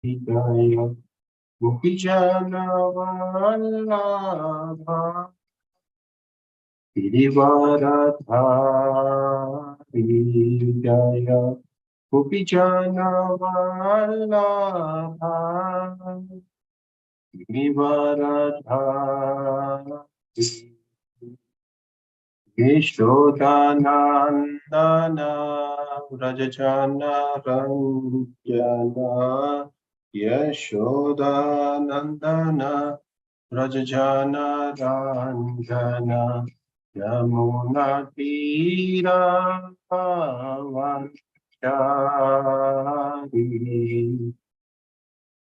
जय गोपीजनवल्लभा गिरिवरधारी जय गोपीजनवल्लभा गिरिवरधारी यशोदानन्दन व्रजजनरञ्जन यशोदानन्दन व्रजजनरञ्जन यमुनातीरावनचारी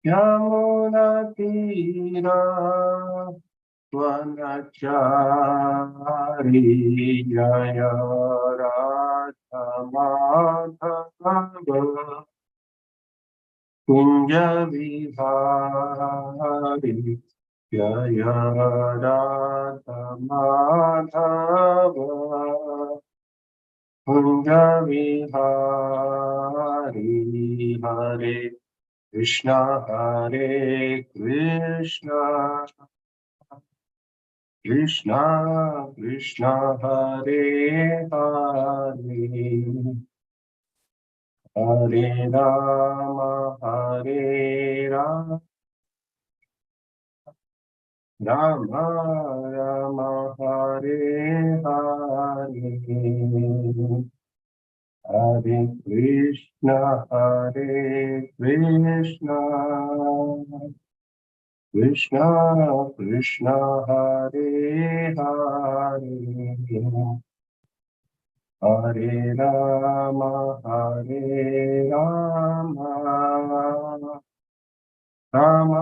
यमुनातीरावनचारी जय राधमाधव कुंज विहारी जय राधमाधव कुंज विहारी हरे कृष्णा कृष्णा कृष्णा हरे हरे हरे राम राम राम हरे हरे हरे कृष्णा कृष्णा कृष्णा हरे हरे हरे राम राम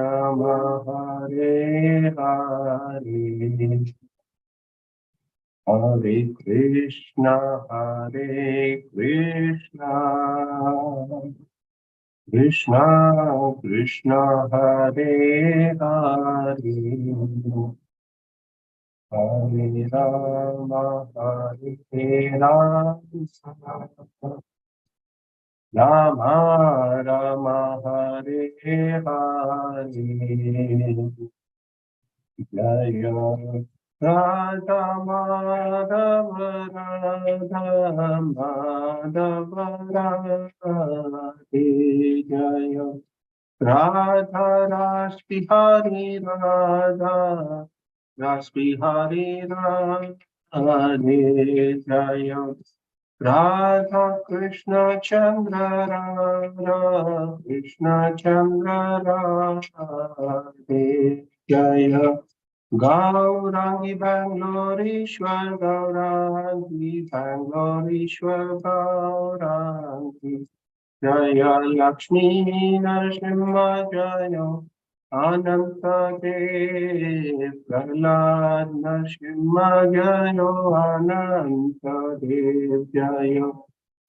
राम हरे हरे हरे कृष्णा कृष्णा कृष्णा हरे हरे हरे राम राम राम हरे हरे जय राधा माधव राधे जय राधा रासबिहारी रासबिहारी राधे जय राधा कृष्ण चंद्र कृष्ण चंद्र राधे जय गौरांगी बैंगलोरीश्वर गौरांगी जय लक्ष्मी नरसिंह जय अनंत देव प्रहलाद नरसिंह जय अनंत देव जय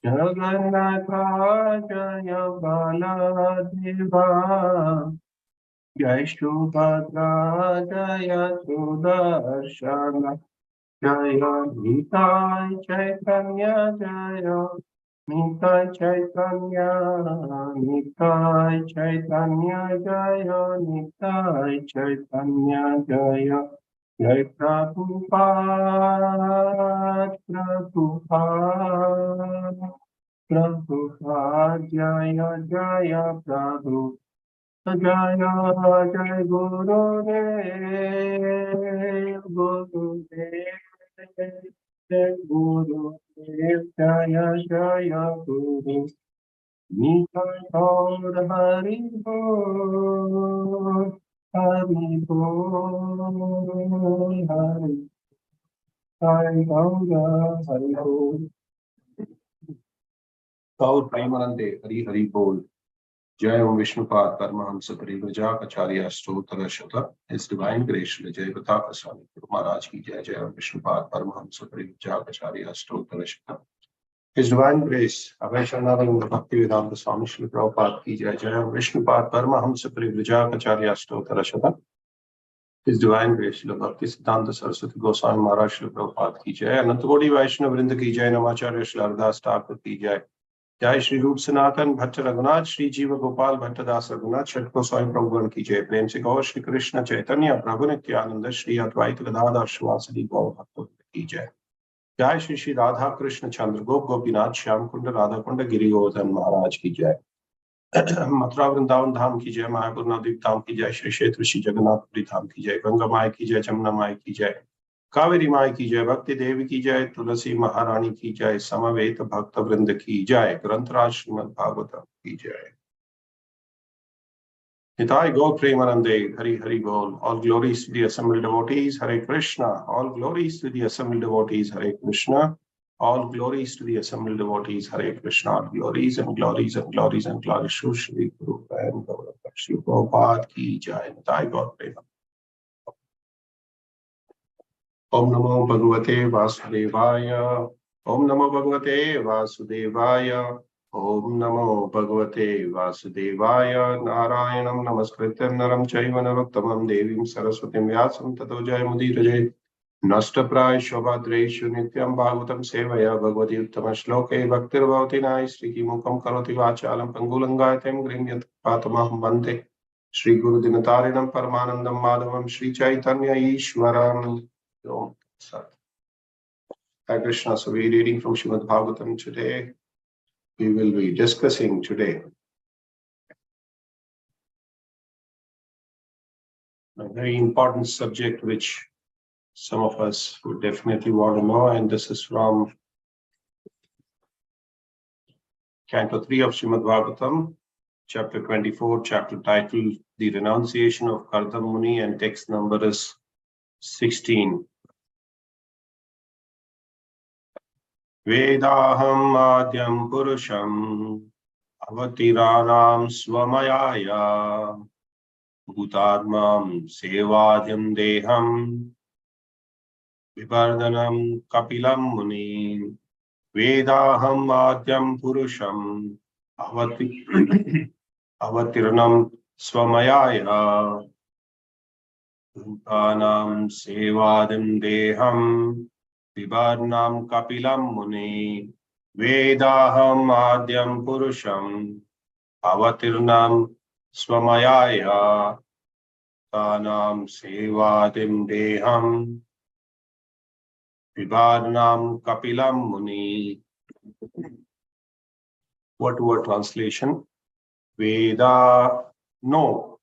जगन्नाथ जय बलदेवा जय सुभद्रा जय सुदर्शन जय निताय चैतन्य जय निताय चैतन्य जय निताय चैतन्य जय जय प्रभुपाद जय जय प्रभु जय जय गुरुदेव जय जय गुरु निताय गौर हरि बोल हरि बोल हरि हरि गौर हरि बोल गौर प्रेमानंदे हरि हरि बोल। जय ओम विष्णुपाद परमहंस परिव्रजाचार्य स्तोत्र शतक इस डिवाइन ग्रेस जय बता स्वामी गुरु महाराज की जय। जय ओम विष्णुपाद परमहंस परिव्रजाचार्य स्तोत्र शतक इस डिवाइन ग्रेस अभय शरणानंद भक्ति वेदांत स्वामी श्री प्रभुपाद की जय। जय ओम विष्णुपाद परमहंस परिव्रजाचार्य स्तोत्र शतक इस डिवाइन ग्रेस भक्ति सिद्धांत सरस्वती गोस्वामी महाराज श्री प्रभुपाद की जय। अनंत कोटि वैष्णव वृंद की जय। नमाचार्य श्री हरदास ठाकुर की जय। जय श्री रूप सनातन भट्ट रघुनाथ श्री जीव गोपाल भट्टदास रघुनाथ छठ स्वयं प्रभुगण की जय। प्रेम से गौर श्री कृष्ण चैतन्य प्रभु नित्यानंद श्री अद्वैत गदाधर श्रीवासदि गौर भक्तों की जय। जय श्री श्री राधा कृष्ण चंद्र गोप गोपीनाथ श्याम कुंड राधा कुंड गिरि गोवर्धन महाराज की जय। मथुरा वृंदावन धाम की जय। मायापुर नवद्वीप धाम की जय। श्री क्षेत्र श्री जगन्नाथपुरी धाम की जय। गंगा माई की जय। जमुना माई की जय। कावेरी माई की जय। भक्ति देवी की जय। तुलसी महारानी की जय। समवेत भक्त वृंद की जय। ग्रंथराज श्रीमद् भागवतम की जय। निताय गौर प्रेमानंदे हरि हरि बोल। All glories to the assembled devotees. Hare Krishna. All glories to the assembled devotees. Hare Krishna. All glories to the assembled devotees. Hare Krishna. All glories and glories and glories and glories to Shri Guru and Gaurav Shri Prabhupada की जय। निताय गौर प्रेमानंदे। ओम नमो भगवते वासुदेवाय। ओम नमो भगवते वासुदेवाय। ओम नमो भगवते वासुदेवाय। नारायणं नमस्कृत्य नरं चैव नरोत्तमं देवीं सरस्वतीं व्यासं ततो जयमुदीरये। नष्टप्रायेषु भद्रेषु नित्यं भागवतं सेवया भगवती उत्तम श्लोके भक्तिर्भवति नायस्त्रीकी मुखं करोति वाचालं पंगुलंगायतें गिरिं यत्पातमहं वन्दे Shri गुरुदिनतारिणं परमानन्दं माधवं Shri Chaitanya ईश्वरम्। Hare Krishna. So we're reading from Srimad Bhagavatam today. We will be discussing today a very important subject which some of us would definitely want to know, and this is from Canto 3 of Srimad Bhagavatam, chapter 24, chapter titled The Renunciation of Kardama Muni, and text number is 16. Vedaham adyam purusham avatiranam swamayaya bhutatmam sevadyam deham vibhardanam kapilam muni. Vedaham adyam purusham avatiranam swamayaya bhutanam sevadyam deham Vibharnam Kapilam Muni. Vedaham Adyam Purusham Avatirnam Swamayaya Tanam Sevadim Deham Vibharnam Kapilam Muni. Word-to-word translation. Veda, no.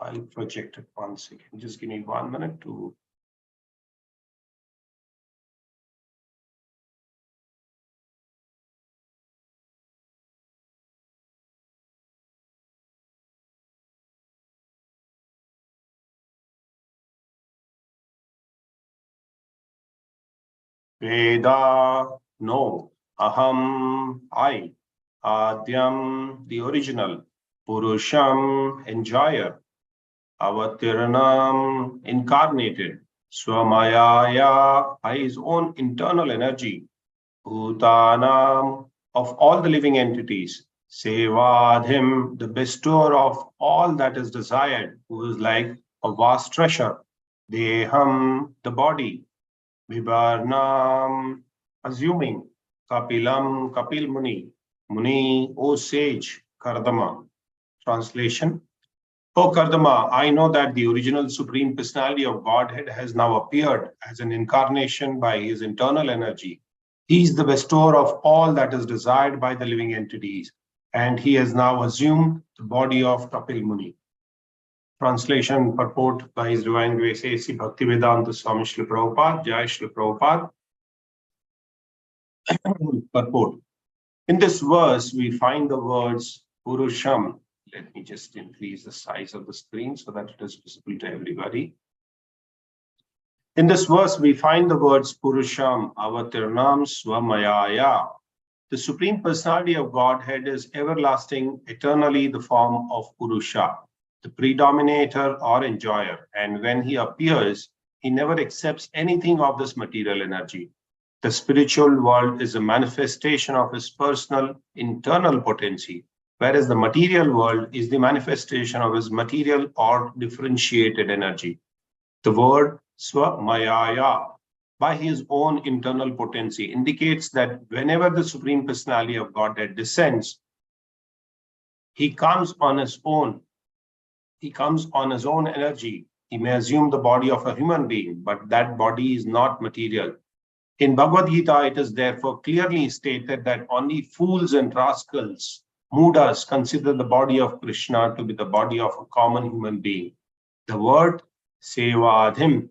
I'll project it 1 second. Just give me 1 minute to. Veda, no. Aham, I. Adyam, the original. Purusham, enjoyer. Avatiranam, incarnated. Swamayaya, by his own internal energy. Bhutanam, of all the living entities. Sevadhim, the bestower of all that is desired, who is like a vast treasure. Deham, the body. Vibharnam, assuming. Kapilam, Kapil Muni. Muni, O sage. Kardama. Translation. O Kardama, I know that the original Supreme Personality of Godhead has now appeared as an incarnation by his internal energy. He is the bestower of all that is desired by the living entities, and he has now assumed the body of Kapil Muni. Translation purport by His Divine Grace A.C. Bhaktivedanta Swami Srila Prabhupada, Jai Srila Prabhupada. Purport. In this verse, we find the words Purusham. Let me just increase the size of the screen so that it is visible to everybody. In this verse, we find the words Purusham, Avatirnam, Swamayaya. The Supreme Personality of Godhead is everlasting, eternally the form of Purusha, the predominator or enjoyer. And when he appears, he never accepts anything of this material energy. The spiritual world is a manifestation of his personal internal potency, whereas the material world is the manifestation of his material or differentiated energy. The word Swamayaya, by his own internal potency, indicates that whenever the Supreme Personality of Godhead descends, he comes on his own. He comes on his own energy. He may assume the body of a human being, but that body is not material. In Bhagavad Gita, it is therefore clearly stated that only fools and rascals, mudas, consider the body of Krishna to be the body of a common human being. The word Sevadhim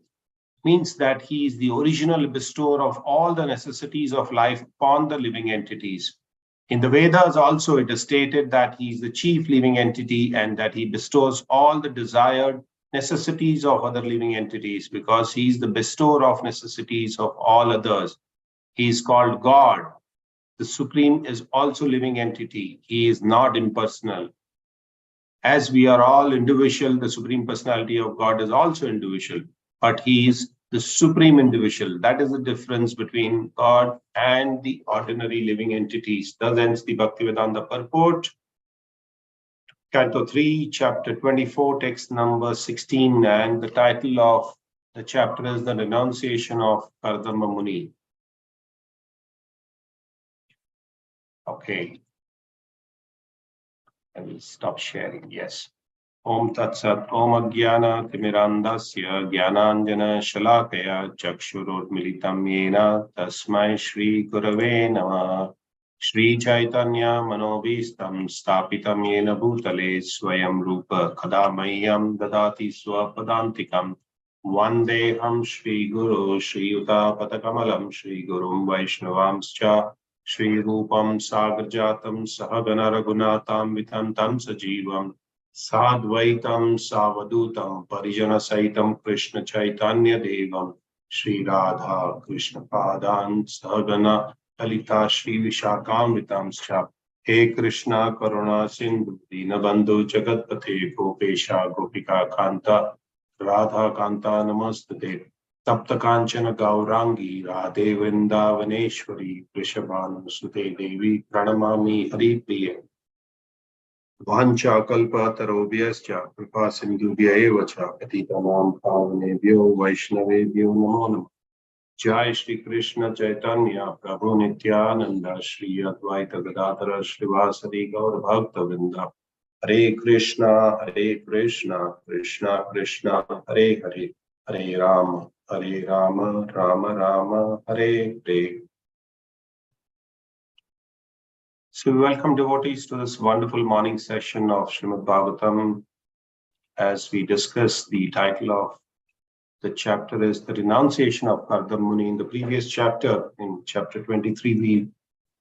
means that he is the original bestower of all the necessities of life upon the living entities. In the Vedas also, it is stated that he is the chief living entity and that he bestows all the desired necessities of other living entities because he is the bestower of necessities of all others. He is called God. The Supreme is also living entity. He is not impersonal. As we are all individual, the Supreme Personality of God is also individual, but he is the supreme individual. That is the difference between God and the ordinary living entities. Thus ends the Bhaktivedanta purport. Canto 3, chapter 24, text number 16, and the title of the chapter is The Renunciation of Kardama Muni. Okay. I will stop sharing. Yes. Om Tat Sat Om Agyana Timirandasya Jnananjana Shalakaya Chakshururmilitam Yena Tasmai Shri Gurave Namah. Shri Chaitanya Manobhistam Stapitam Yena Bhutale Swayam Rupa Kadamayam Dadati Swapadantikam Vandeham Shri Guru Shri Yuta Patakamalam Shri Gurum Vaishnavamscha Shri Rupam Sagarjatam Sahagana Raghunatam Vitantam Sajivam Sadvaitam Savadutam Parijana Saitam Krishna Chaitanya Devam Shri Radha Krishna Padan Sahagana Kalita Shri Vishakam Vitamscha He Krishna Karuna Sindhu Dinabandhu Jagatpate Gopesha Gopika Kanta Radha Kanta Namastate Tapta Kanchana Gaurangi Radhe Vrindavaneshwari Krishabhanu Sute Devi Pranamami Hari Priya Vancha Kalpa Tarobhyascha Kripa Sindhubhya Eva Cha Patitanam Pavanebhyo Vaishnavebhyo Namo Namah. Jai Shri Krishna Chaitanya Prabhu Nityananda Shri Advaita Gadadhara Srivasadi Gaur Bhakta Vrinda Hare Krishna Krishna Krishna Hare Hare Hare Rama Rama Rama Hare Hare. So we welcome devotees to this wonderful morning session of Srimad Bhagavatam as we discuss the title of the chapter is The Renunciation of Kardama Muni. In the previous chapter, in chapter 23, we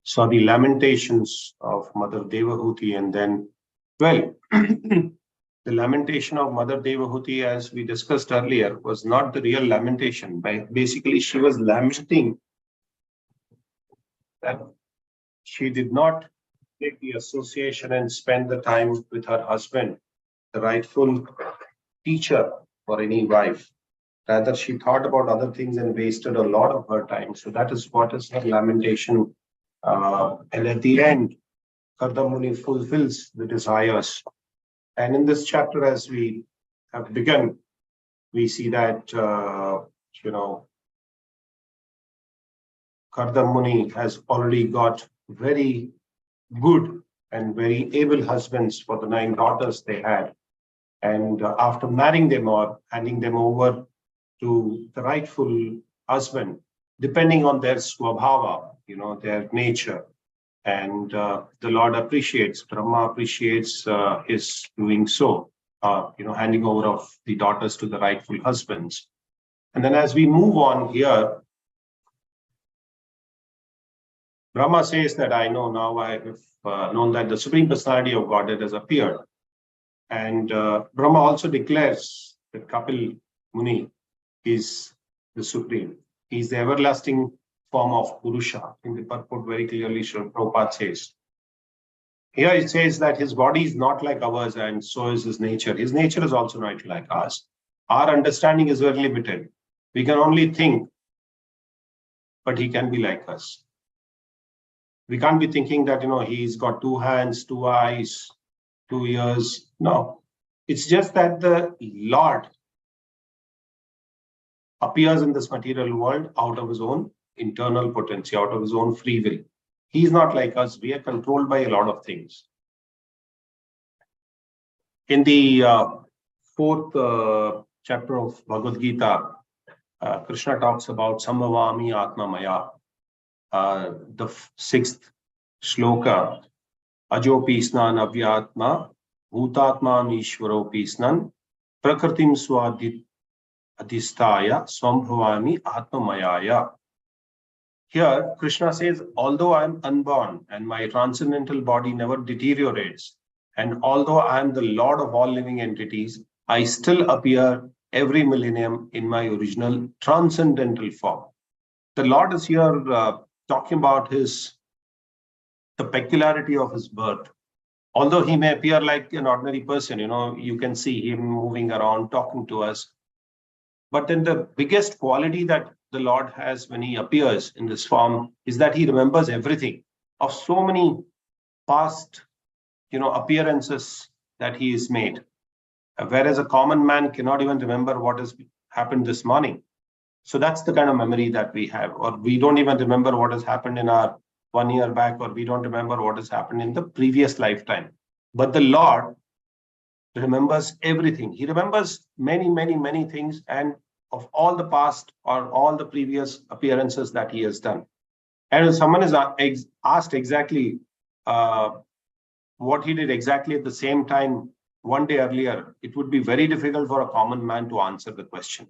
saw the lamentations of Mother Devahuti, and then, well, the lamentation of Mother Devahuti, as we discussed earlier, was not the real lamentation. Basically, she was lamenting that she did not take the association and spend the time with her husband, the rightful teacher for any wife. Rather, she thought about other things and wasted a lot of her time. So that is what is her lamentation. And at the end, Kardama Muni fulfills the desires. And in this chapter, as we have begun, we see that, Kardama Muni has already got very good and very able husbands for the 9 daughters they had. And after marrying them or handing them over to the rightful husband, depending on their swabhava, their nature. And the Lord appreciates, Brahma appreciates his doing so, handing over of the daughters to the rightful husbands. And then as we move on here, Brahma says that I know now I have known that the Supreme Personality of Godhead has appeared. And Brahma also declares that Kapil Muni is the Supreme. He is the everlasting form of Purusha. In the purport very clearly, Srila Prabhupada says. Here it says that his body is not like ours and so is his nature. His nature is also not like ours. Our understanding is very limited. We can only think, but he can be like us. We can't be thinking that, he's got 2 hands, 2 eyes, 2 ears. No, it's just that the Lord appears in this material world out of his own internal potency, out of his own free will. He's not like us. We are controlled by a lot of things. In the fourth chapter of Bhagavad Gita, Krishna talks about Sambhavami Atma Maya. The sixth shloka, Ajopi Snan Avyatma Bhutatma Ishwaropi Snan Prakritim Swadhisthaya Swambhavami Atma Mayaya. Here, Krishna says, although I am unborn and my transcendental body never deteriorates, and although I am the Lord of all living entities, I still appear every millennium in my original transcendental form. The Lord is here talking about the peculiarity of his birth. Although he may appear like an ordinary person, you can see him moving around, talking to us. But then the biggest quality that the Lord has when he appears in this form is that he remembers everything of so many past, appearances that he has made. Whereas a common man cannot even remember what has happened this morning. So that's the kind of memory that we have, or we don't even remember what has happened in our 1 year back, or we don't remember what has happened in the previous lifetime. But the Lord remembers everything. He remembers many, many, many things, and of all the past or all the previous appearances that he has done. And if someone is asked exactly what he did exactly at the same time 1 day earlier, it would be very difficult for a common man to answer the question.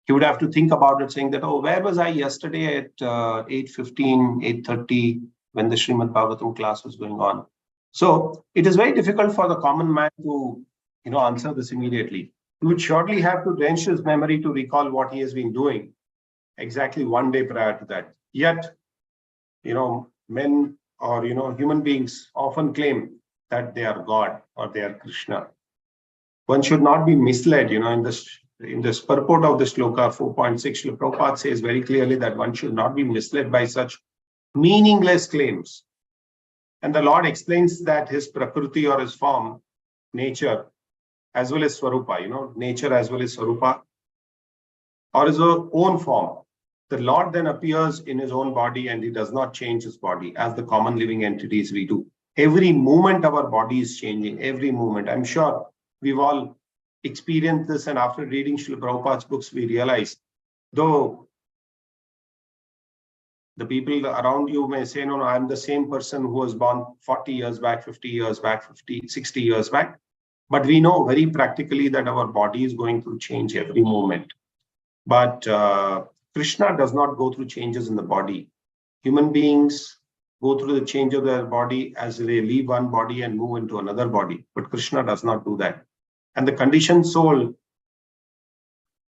He would have to think about it, saying that, oh, where was I yesterday at 8:15, 8:30 when the Srimad Bhagavatam class was going on? So it is very difficult for the common man to, answer this immediately. He would surely have to drench his memory to recall what he has been doing exactly 1 day prior to that. Yet, men or, human beings often claim that they are God or they are Krishna. One should not be misled, in this purport of the shloka 4.6, Srila Prabhupada says very clearly that one should not be misled by such meaningless claims. And the Lord explains that his prakriti or his form, nature, as well as Swarupa, nature as well as Swarupa, or his own form. The Lord then appears in his own body and he does not change his body as the common living entities we do. Every moment our body is changing, every moment. I'm sure we've all experienced this, and after reading Srila Prabhupada's books, we realize, though the people around you may say, no, I'm the same person who was born 40 years back, 50 years back, 60 years back. But we know very practically that our body is going through change every moment. But Krishna does not go through changes in the body. Human beings go through the change of their body as they leave one body and move into another body. But Krishna does not do that. And the conditioned soul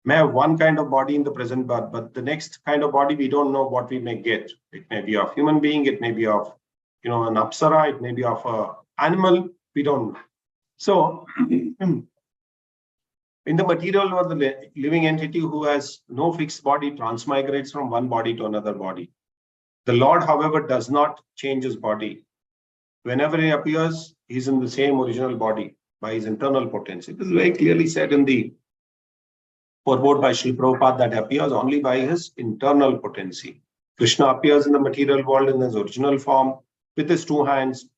may have one kind of body in the present birth, but the next kind of body, we don't know what we may get. It may be of human being, it may be of, an apsara, it may be of an animal, we don't know. So, in the material world, the living entity who has no fixed body transmigrates from one body to another body. The Lord, however, does not change his body. Whenever he appears, he's in the same original body by his internal potency. This is very clearly said in the purport by Srila Prabhupada that appears only by his internal potency. Krishna appears in the material world in his original form with his two hands,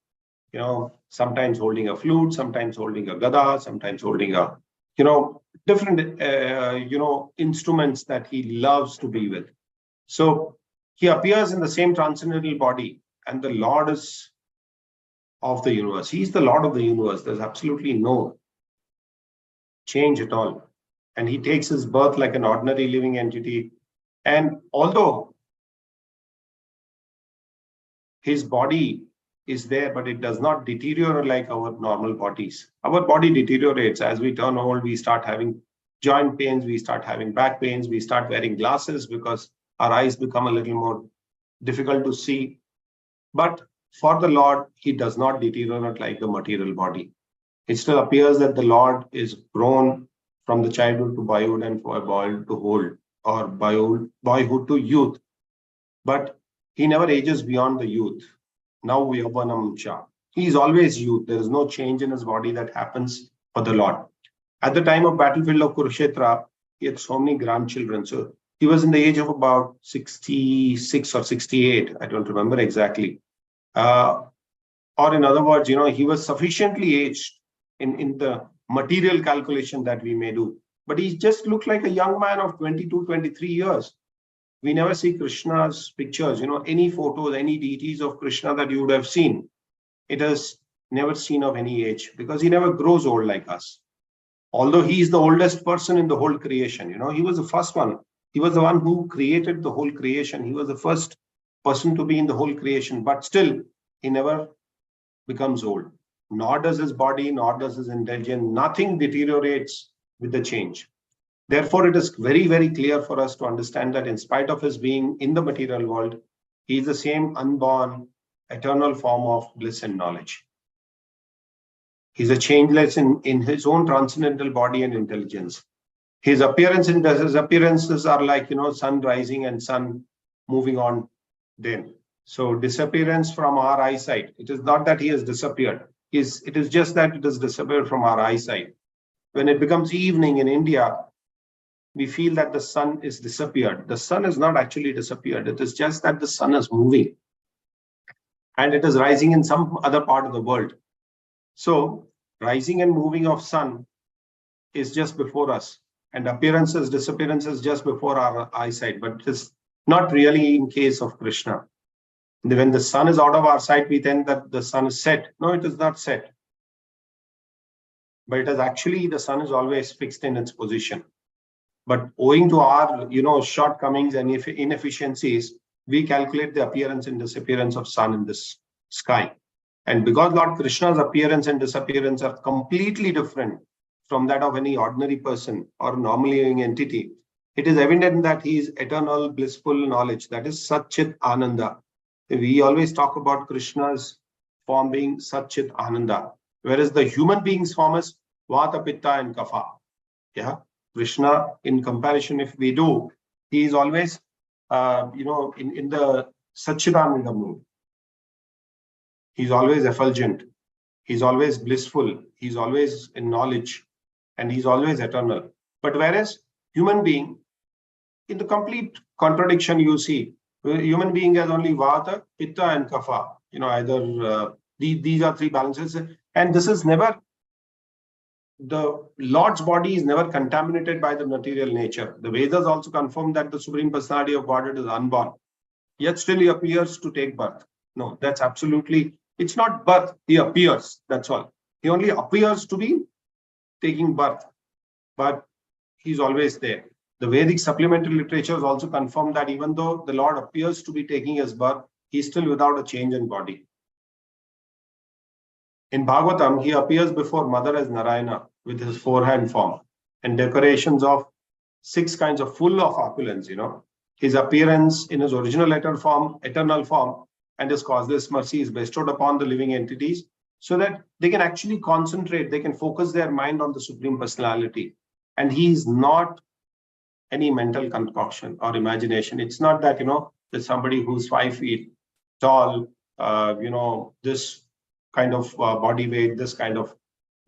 sometimes holding a flute, sometimes holding a gada, sometimes holding a, different, instruments that he loves to be with. So he appears in the same transcendental body, and the Lord is of the universe. He's the Lord of the universe. There's absolutely no change at all. And he takes his birth like an ordinary living entity. And although his body is there, but it does not deteriorate like our normal bodies. Our body deteriorates. As we turn old, we start having joint pains, we start having back pains, we start wearing glasses because our eyes become a little more difficult to see. But for the Lord, he does not deteriorate like the material body. It still appears that the Lord is grown from the childhood to boyhood and from boyhood to old, or boyhood to youth. But he never ages beyond the youth. Now we have one cha. He is always youth. There is no change in his body that happens for the Lord. At the time of battlefield of Kurukshetra, He had so many grandchildren. So he was in the age of about 66 or 68. I don't remember exactly. Or in other words, he was sufficiently aged in the material calculation that we may do. But he just looked like a young man of 22, 23 years. We never see Krishna's pictures, any photos, any deities of Krishna that you would have seen. It is never seen of any age because he never grows old like us. Although he is the oldest person in the whole creation, he was the first one. He was the one who created the whole creation. He was the first person to be in the whole creation, but still he never becomes old. Nor does his body, nor does his intelligence. Nothing deteriorates with the change. Therefore, it is very, very clear for us to understand that in spite of his being in the material world, he is the same unborn, eternal form of bliss and knowledge. He's a changeless in his own transcendental body and intelligence. His appearances are like, sun rising and sun moving on then. So disappearance from our eyesight. It is not that he has disappeared. It is just that it has disappeared from our eyesight. When it becomes evening in India, we feel that the sun is disappeared. The sun is not actually disappeared. It is just that the sun is moving and it is rising in some other part of the world. So rising and moving of sun is just before us, and appearances, disappearances just before our eyesight, but it is not really in case of Krishna. When the sun is out of our sight, we think that the sun is set. No, it is not set. But it is actually, the sun is always fixed in its position. But owing to our, shortcomings and inefficiencies, we calculate the appearance and disappearance of sun in this sky. And because Lord Krishna's appearance and disappearance are completely different from that of any ordinary person or normally living entity, it is evident that he is eternal, blissful knowledge. That is Satchit Ananda. We always talk about Krishna's form being Satchit Ananda, whereas the human being's form is Vata, Pitta, and Kapha. Yeah, Krishna, in comparison, if we do, he is always, in the Satchidananda mood. He's always effulgent. He's always blissful. He's always in knowledge, and he's always eternal. But whereas human being, in the complete contradiction, you see, human being has only Vata, Pitta, and Kapha. Either these are three balances, and this is never. The Lord's body is never contaminated by the material nature. The Vedas also confirm that the Supreme Personality of Godhead is unborn, yet still he appears to take birth. No, that's absolutely, it's not birth, he appears, that's all. He only appears to be taking birth, but he's always there. The Vedic supplementary literatures also confirm that even though the Lord appears to be taking his birth, he's still without a change in body. In Bhagavatam, he appears before Mother as Narayana with his four-hand form and decorations of 6 kinds of full of opulence, His appearance in his original eternal form, and his causeless mercy is bestowed upon the living entities so that they can actually concentrate, they can focus their mind on the Supreme Personality. And he is not any mental concoction or imagination. It's not that, there's somebody who's 5 feet tall, this kind of body weight, this kind of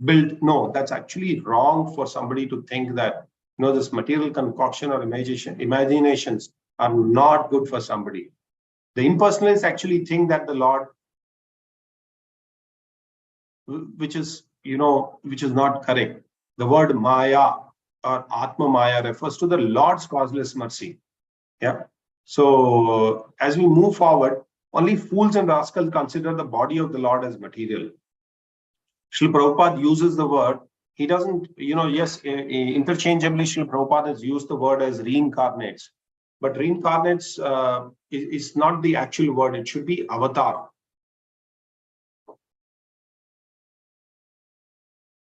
build. No, that's actually wrong for somebody to think that, this material concoction or imaginations are not good for somebody. The impersonalists actually think that the Lord, which is not correct. The word Maya or Atma Maya refers to the Lord's causeless mercy. Yeah. So as we move forward, only fools and rascals consider the body of the Lord as material. Srila Prabhupada uses the word, he doesn't, interchangeably Srila Prabhupada has used the word as reincarnates. But reincarnates is not the actual word, it should be avatar.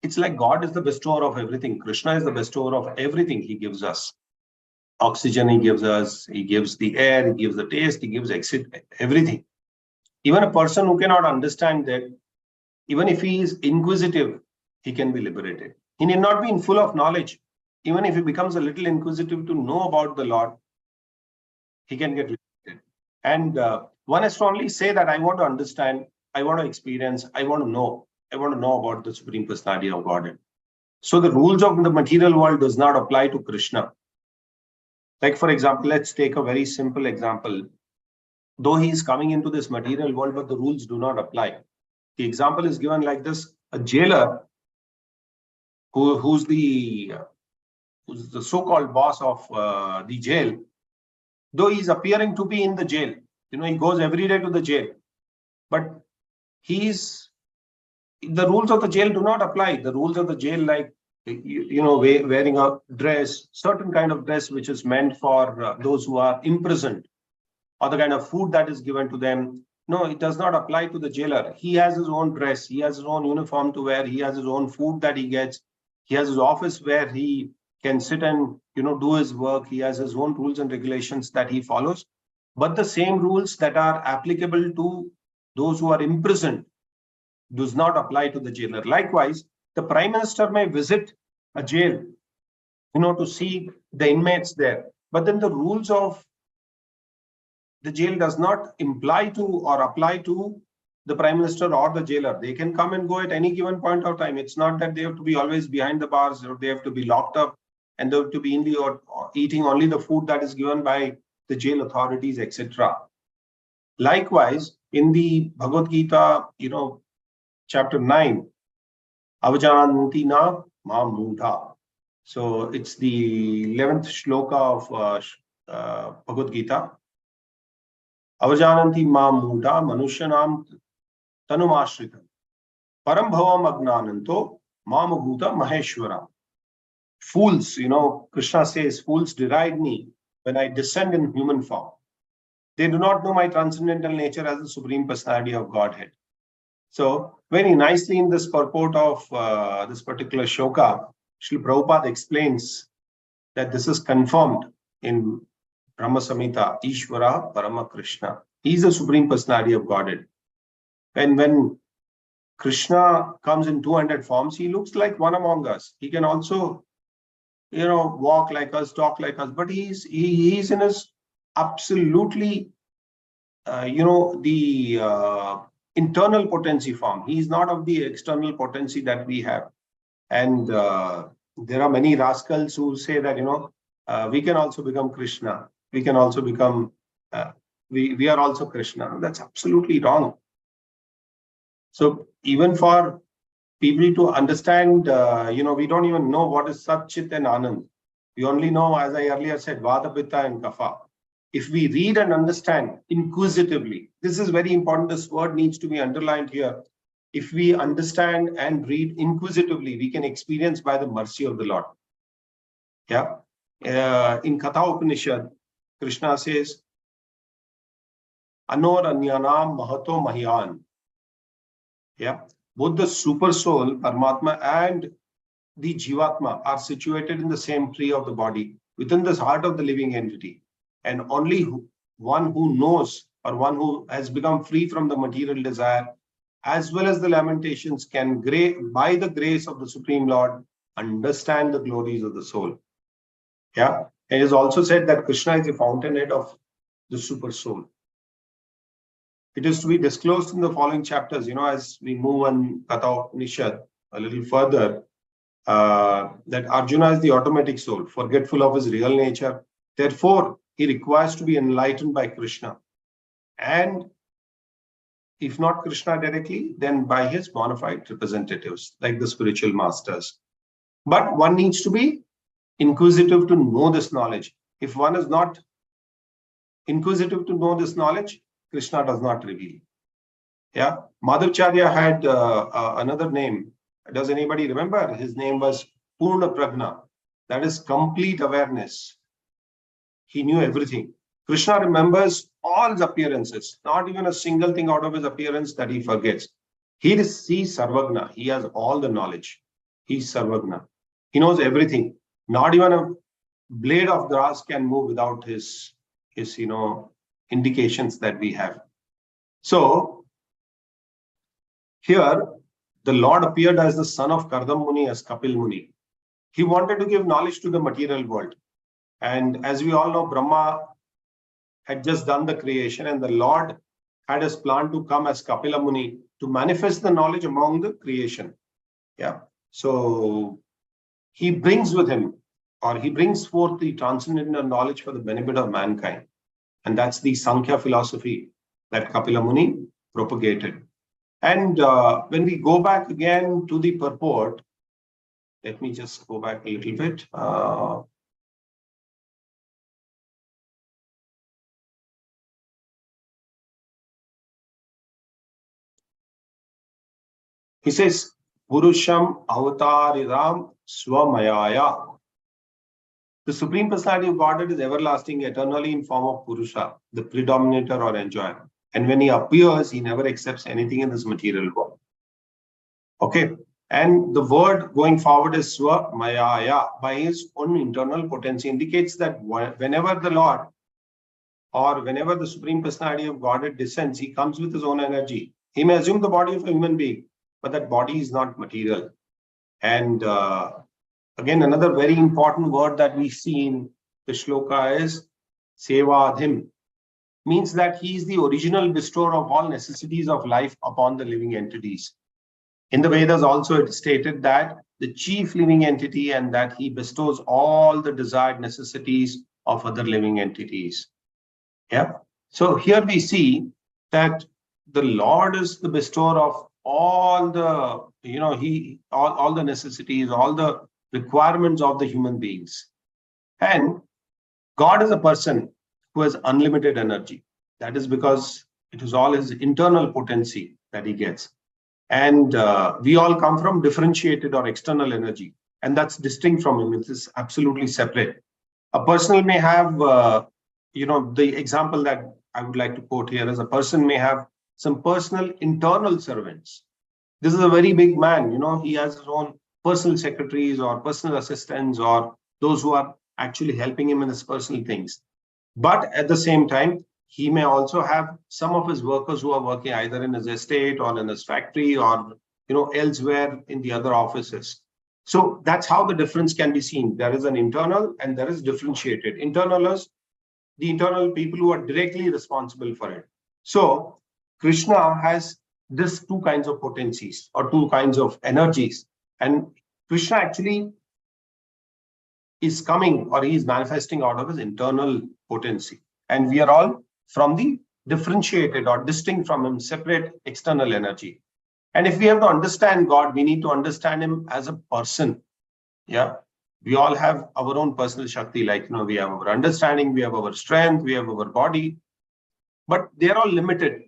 It's like God is the bestower of everything. Krishna is the bestower of everything he gives us. Oxygen he gives us, he gives the air, he gives the taste, he gives everything. Even a person who cannot understand that, even if he is inquisitive, he can be liberated. He need not be full of knowledge. Even if he becomes a little inquisitive to know about the Lord, he can get liberated. And one has to only say that I want to understand, I want to experience, I want to know about the Supreme Personality of Godhead. So the rules of the material world does not apply to Krishna. Like, for example, let's take a very simple example. Though he is coming into this material world, but the rules do not apply. The example is given like this: a jailer who's the so-called boss of the jail, though he's appearing to be in the jail, he goes every day to the jail, but the rules of the jail do not apply. The rules of the jail, like wearing a dress, certain kind of dress which is meant for those who are imprisoned, or the kind of food that is given to them. No, it does not apply to the jailer. He has his own dress, he has his own uniform to wear, he has his own food that he gets, he has his office where he can sit and do his work. He has his own rules and regulations that he follows. But the same rules that are applicable to those who are imprisoned does not apply to the jailer. Likewise, the Prime Minister may visit a jail, to see the inmates there. But then the rules of the jail does not imply to or apply to the Prime Minister or the jailer. They can come and go at any given point of time. It's not that they have to be always behind the bars, or they have to be locked up and they have to be in the or eating only the food that is given by the jail authorities, etc. Likewise, in the Bhagavad Gita, chapter 9, Avajanti na ma mudha. So it's the 11th shloka of Bhagavad Gita. Avajananti ma mudha manusyanam tanumashritam param bhavam agnananto mamabhuta maheshwara. Fools, Krishna says, fools deride me when I descend in human form. They do not know my transcendental nature as the Supreme Personality of Godhead. So very nicely in this purport of this particular shloka, Srila Prabhupada explains that this is confirmed in Brahma Samhita, Ishvara Parama Krishna. He is the Supreme Personality of Godhead. And when Krishna comes in 200 forms, he looks like one among us. He can also, walk like us, talk like us, but he's in his absolutely, the internal potency form. He is not of the external potency that we have. And there are many rascals who say that, we can also become Krishna. We can also become, we are also Krishna. That's absolutely wrong. So even for people to understand, we don't even know what is Sat, Chit and Anand. We only know, as I earlier said, Vata, Pitta and Kapha. If we read and understand inquisitively, this is very important. This word needs to be underlined here. If we understand and read inquisitively, we can experience by the mercy of the Lord. Yeah. In Katha Upanishad, Krishna says, Anor Anyanam Mahato Mahyan. Yeah. Both the super soul, Paramatma, and the Jivatma are situated in the same tree of the body, within this heart of the living entity. And only one who knows, or one who has become free from the material desire, as well as the lamentations, can, by the grace of the Supreme Lord, understand the glories of the soul. Yeah. It is also said that Krishna is the fountainhead of the super soul. It is to be disclosed in the following chapters, as we move on Katha Upanishad a little further, that Arjuna is the automatic soul, forgetful of his real nature. Therefore, he requires to be enlightened by Krishna. And if not Krishna directly, then by his bona fide representatives, like the spiritual masters. But one needs to be inquisitive to know this knowledge. If one is not inquisitive to know this knowledge, Krishna does not reveal. Yeah, Madhavacharya had another name. Does anybody remember? His name was Purna Prajna. That is complete awareness. He knew everything. Krishna remembers all his appearances, not even a single thing out of his appearance that he forgets. He is Sarvagna. He has all the knowledge. He's Sarvagna. He knows everything. Not even a blade of grass can move without his indications that we have. So here, the Lord appeared as the son of Kardam Muni, as Kapil Muni. He wanted to give knowledge to the material world. And as we all know, Brahma had just done the creation, and the Lord had his plan to come as Kapila Muni to manifest the knowledge among the creation. Yeah. So he brings with him, or he brings forth the transcendental knowledge for the benefit of mankind. And that's the Sankhya philosophy that Kapila Muni propagated. And when we go back again to the purport, let me just go back a little bit. He says, Purusham Avataridam Swamayaya. The Supreme Personality of Godhead is everlasting, eternally in form of Purusha, the predominator or enjoyer. And when he appears, he never accepts anything in this material world. Okay. And the word going forward is Swamayaya, by his own internal potency, indicates that whenever the Lord or whenever the Supreme Personality of Godhead descends, he comes with his own energy. He may assume the body of a human being, but that body is not material. And again, another very important word that we see in the shloka is Sevadhim, means that he is the original bestower of all necessities of life upon the living entities. In the Vedas also it is stated that the chief living entity and that he bestows all the desired necessities of other living entities. Yeah. So here we see that the Lord is the bestower of all the, all the necessities, all the requirements of the human beings. And God is a person who has unlimited energy. That is because it is all his internal potency that he gets. And we all come from differentiated or external energy. And that's distinct from him. It is absolutely separate. A person may have, the example that I would like to quote here is a person may have some personal internal servants. This is a very big man, he has his own personal secretaries or personal assistants or those who are actually helping him in his personal things. But at the same time, he may also have some of his workers who are working either in his estate or in his factory or elsewhere in the other offices. So that's how the difference can be seen. There is an internal and there is differentiated. Internal is the internal people who are directly responsible for it. So Krishna has these two kinds of potencies or two kinds of energies. And Krishna actually is coming or he is manifesting out of his internal potency. And we are all from the differentiated or distinct from him, separate external energy. And if we have to understand God, we need to understand him as a person. Yeah. We all have our own personal Shakti, like, we have our understanding, we have our strength, we have our body, but they're all limited.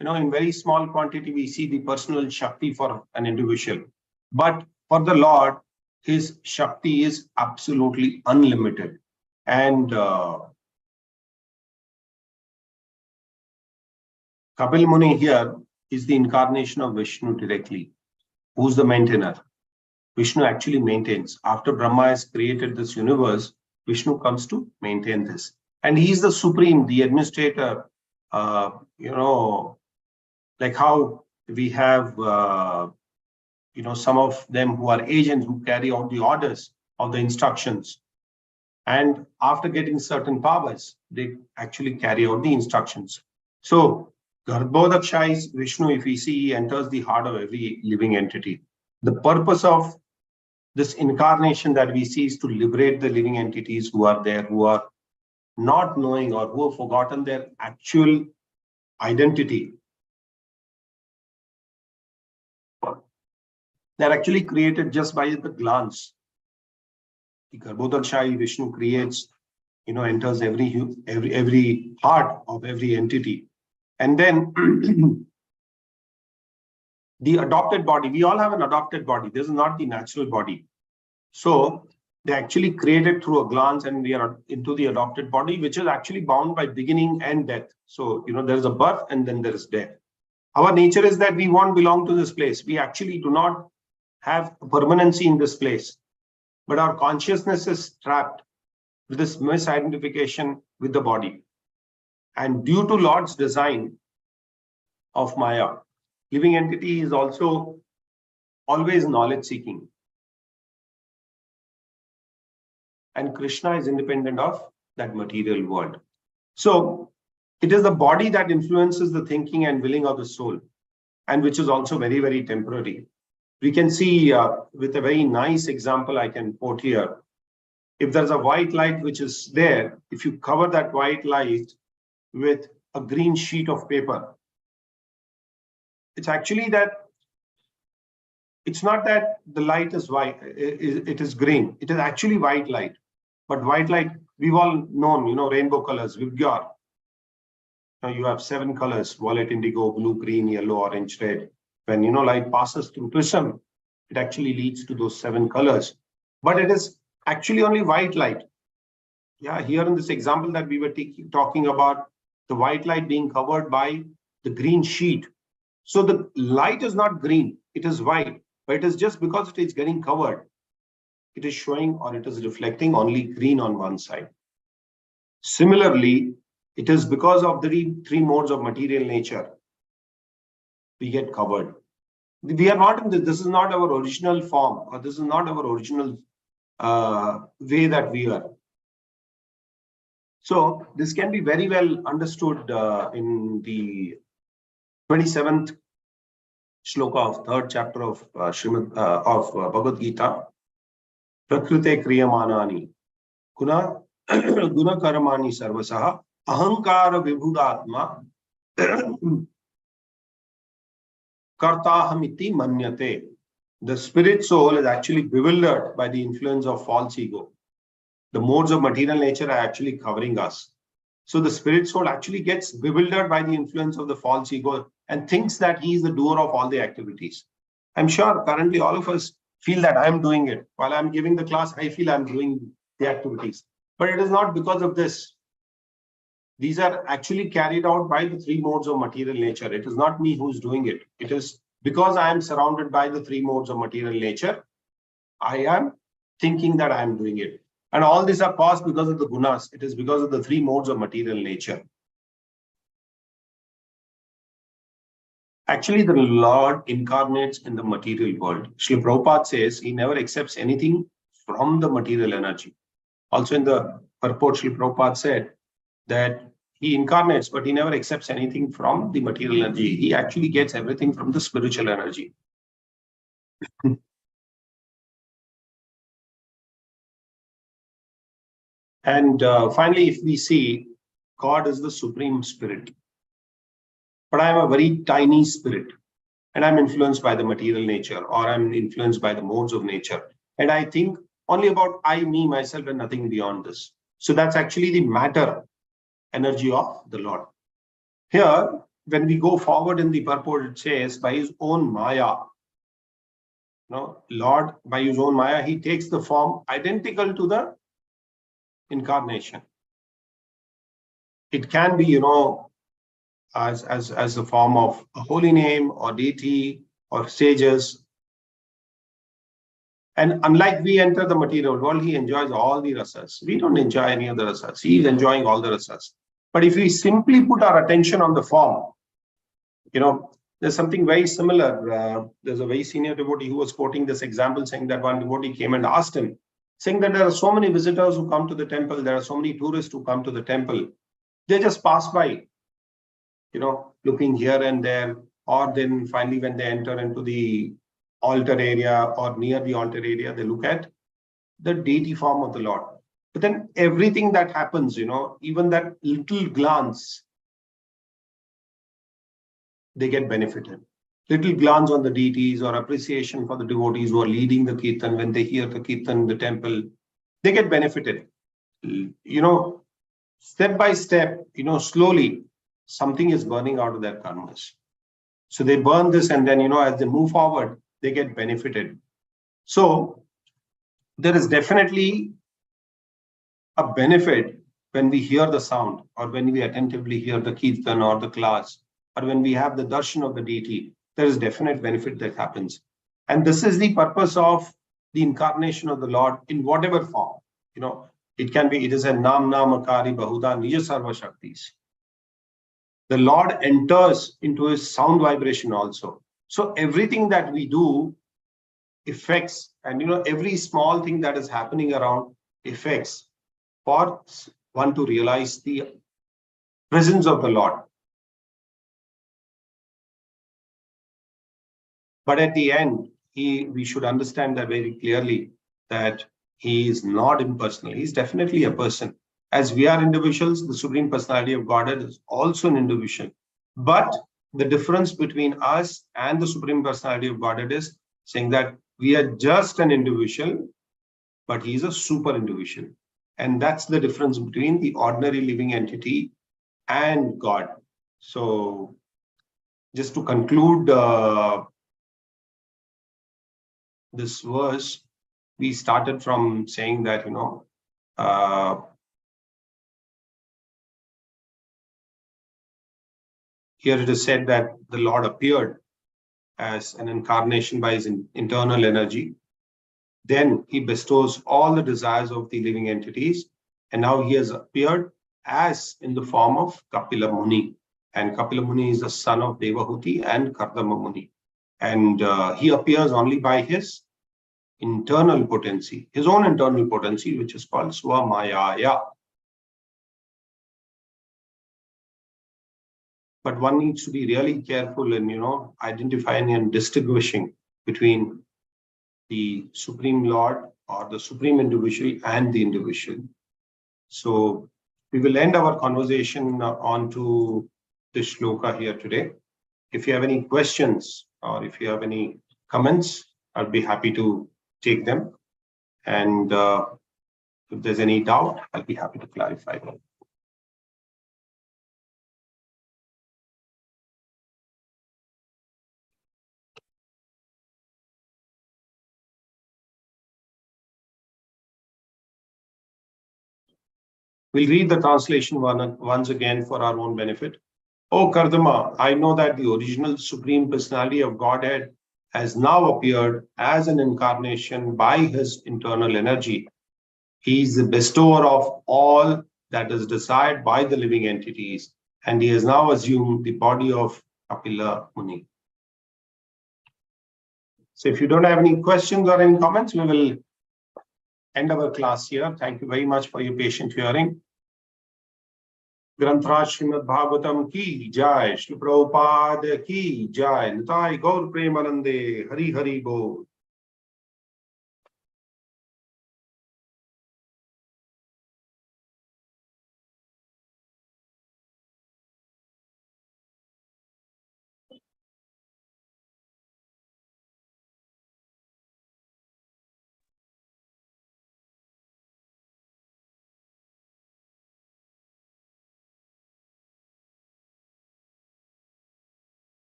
In very small quantity, we see the personal Shakti for an individual. But for the Lord, his Shakti is absolutely unlimited. And Kapil Muni here is the incarnation of Vishnu directly. Who's the maintainer? Vishnu actually maintains. After Brahma has created this universe, Vishnu comes to maintain this. And he is the supreme, the administrator, like how we have, some of them who are agents who carry out the orders of the instructions. And after getting certain powers, they actually carry out the instructions. So Garbhodaksha is Vishnu. If we see, he enters the heart of every living entity. The purpose of this incarnation that we see is to liberate the living entities who are there, who are not knowing or who have forgotten their actual identity. They're actually created just by the glance. The Garbhodaksha Vishnu creates, enters every heart of every entity. And then the adopted body, we all have an adopted body. This is not the natural body. So they actually created through a glance and we are into the adopted body, which is actually bound by beginning and death. So, there is a birth and then there is death. Our nature is that we won't belong to this place. We actually do not have permanency in this place. But our consciousness is trapped with this misidentification with the body. And due to Lord's design of Maya, living entity is also always knowledge seeking. And Krishna is independent of that material world. So it is the body that influences the thinking and willing of the soul, and which is also very, very temporary. We can see with a very nice example I can quote here. If there's a white light which is there, if you cover that white light with a green sheet of paper, it's actually that it's not that the light is white, it is green. It is actually white light. But white light, we've all known, rainbow colors, Vibgyor. Now you have 7 colors: violet, indigo, blue, green, yellow, orange, red. When, light passes through prism, it actually leads to those 7 colors. But it is actually only white light. Yeah, here in this example that we were talking about, the white light being covered by the green sheet. So the light is not green, it is white, but it is just because it is getting covered, it is showing or it is reflecting only green on one side. Similarly, it is because of the three modes of material nature, we get covered. We are not in this. This is not our original form, or this is not our original way that we are. So this can be very well understood in the 27th shloka of 3rd chapter of Bhagavad Gita. Prakrite kriyamanani guna karamani sarvasaha ahankara vibhudatma kartahamiti manyate. The spirit soul is actually bewildered by the influence of false ego. The modes of material nature are actually covering us. So the spirit soul actually gets bewildered by the influence of the false ego and thinks that he is the doer of all the activities. I'm sure currently all of us feel that I'm doing it. While I'm giving the class, I feel I'm doing the activities. But it is not because of this. These are actually carried out by the 3 modes of material nature. It is not me who's doing it. It is because I am surrounded by the 3 modes of material nature, I am thinking that I am doing it. And all these are caused because of the gunas. It is because of the 3 modes of material nature. Actually, the Lord incarnates in the material world. Srila Prabhupada says he never accepts anything from the material energy. Also in the purport, Srila Prabhupada said that he incarnates, but he never accepts anything from the material energy. He actually gets everything from the spiritual energy. And finally, if we see, God is the supreme spirit. But I am a very tiny spirit, and I'm influenced by the material nature, or I'm influenced by the modes of nature. And I think only about I, me, myself, and nothing beyond this. So that's actually the matter energy of the Lord. Here, when we go forward in the purport, it says, by his own Maya, Lord, by his own Maya, he takes the form identical to the incarnation. It can be, as a form of a holy name or deity or sages. And unlike we enter the material world, he enjoys all the rasas. We don't enjoy any of the rasas. He is enjoying all the rasas. But if we simply put our attention on the form, there's something very similar. There's a very senior devotee who was quoting this example, saying that one devotee came and asked him, saying that there are so many visitors who come to the temple, there are so many tourists who come to the temple. They just pass by, looking here and there, or then finally when they enter into the altar area or near the altar area, they look at the deity form of the Lord. But then everything that happens, even that little glance, they get benefited. Little glance on the deities or appreciation for the devotees who are leading the kirtan, when they hear the kirtan in the temple, they get benefited. Step by step, slowly, something is burning out of their karmas. So they burn this, and then, as they move forward, they get benefited. So there is definitely a benefit when we hear the sound, or when we attentively hear the kirtan or the class, or when we have the darshan of the deity. There is definite benefit that happens. And this is the purpose of the incarnation of the Lord in whatever form. It is a nam namakari bahuda nija sarva shaktis. The Lord enters into his sound vibration also. So everything that we do affects, and every small thing that is happening around affects for one to realize the presence of the Lord. But at the end, we should understand that very clearly, that he is not impersonal. He is definitely a person. As we are individuals, the Supreme Personality of Godhead is also an individual. But the difference between us and the Supreme Personality of Godhead is saying that we are just an individual, but he is a super individual. And that's the difference between the ordinary living entity and God. So just to conclude this verse, we started from saying that, here it is said that the Lord appeared as an incarnation by his internal energy. Then he bestows all the desires of the living entities. And now he has appeared as in the form of Kapila Muni. And Kapila Muni is the son of Devahuti and Kardama Muni. And he appears only by his internal potency, his own internal potency, which is called Swamayaya. But one needs to be really careful in, identifying and distinguishing between the Supreme Lord or the Supreme Individual and the individual. So we will end our conversation on to this shloka here today. If you have any questions or if you have any comments, I'll be happy to take them. And if there's any doubt, I'll be happy to clarify them. We'll read the translation once again for our own benefit. O Kardama, I know that the original Supreme Personality of Godhead has now appeared as an incarnation by his internal energy. He is the bestower of all that is desired by the living entities, and he has now assumed the body of Kapila Muni. So if you don't have any questions or any comments, we will end our class here. Thank you very much for your patient hearing. ग्रंथराज Shrimad Bhagavatam की जय, श्री प्रभुपाद की जय, निताय गौर प्रेमानंदे, हरि हरि बोल।